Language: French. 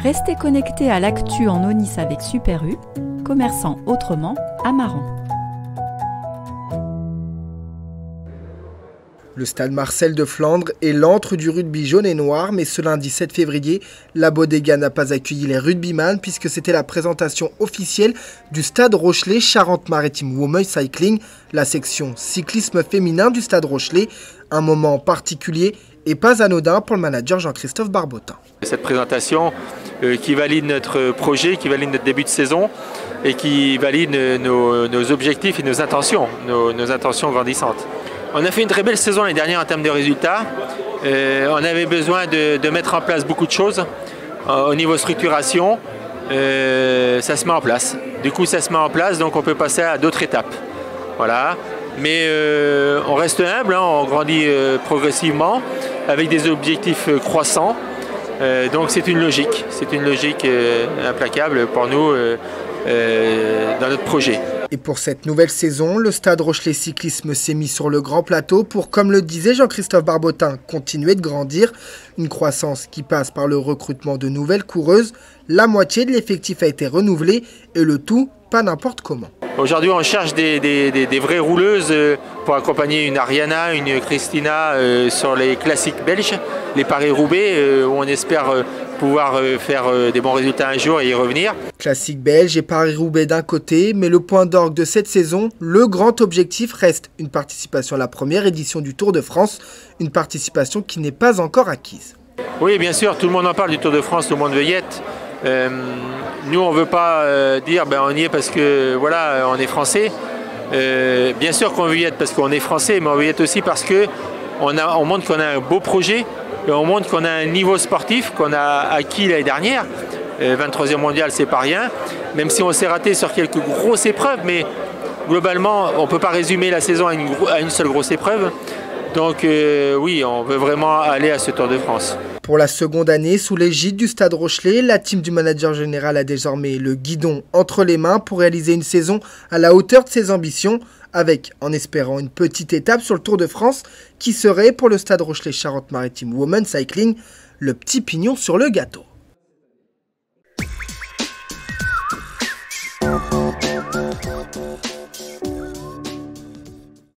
Restez connectés à l'actu en Aunis avec Super U, commerçant autrement à Maran. Le stade Marcel de Flandre est l'antre du rugby jaune et noir, mais ce lundi 7 février, la Bodega n'a pas accueilli les rugbyman puisque c'était la présentation officielle du stade Rochelet Charente-Maritime Women Cycling, la section cyclisme féminin du stade Rochelet, un moment particulier et pas anodin pour le manager Jean-Christophe Barbotin. Cette présentation qui valide notre projet, qui valide notre début de saison et qui valide nos objectifs et nos intentions grandissantes. On a fait une très belle saison l'année dernière en termes de résultats. On avait besoin de mettre en place beaucoup de choses. Au niveau structuration, ça se met en place. Du coup, ça se met en place, donc on peut passer à d'autres étapes. Voilà. Mais on reste humble, hein, on grandit progressivement avec des objectifs croissants. Donc c'est une logique implacable pour nous dans notre projet. Et pour cette nouvelle saison, le stade Rochelet Cyclisme s'est mis sur le grand plateau pour, comme le disait Jean-Christophe Barbotin, continuer de grandir. Une croissance qui passe par le recrutement de nouvelles coureuses. La moitié de l'effectif a été renouvelé et le tout, pas n'importe comment. Aujourd'hui, on cherche des vraies rouleuses pour accompagner une Ariana, une Christina sur les classiques belges, les Paris-Roubaix, où on espère pouvoir faire des bons résultats un jour et y revenir. Classique belge et Paris-Roubaix d'un côté, mais le point d'orgue de cette saison, le grand objectif reste une participation à la première édition du Tour de France, une participation qui n'est pas encore acquise. Oui, bien sûr, tout le monde en parle du Tour de France, tout le monde veut y être. Nous, on ne veut pas dire on y est parce que voilà, on est français. Bien sûr qu'on veut y être parce qu'on est français, mais on veut y être aussi parce qu'on montre qu'on a un beau projet et on montre qu'on a un niveau sportif qu'on a acquis l'année dernière. 23e mondial, c'est pas rien, même si on s'est raté sur quelques grosses épreuves, mais globalement, on ne peut pas résumer la saison à une seule grosse épreuve. Donc oui, on veut vraiment aller à ce Tour de France. Pour la seconde année, sous l'égide du Stade Rochelet, la team du manager général a désormais le guidon entre les mains pour réaliser une saison à la hauteur de ses ambitions, avec, en espérant, une petite étape sur le Tour de France qui serait, pour le Stade Rochelet Charente-Maritime Women Cycling, le petit pignon sur le gâteau.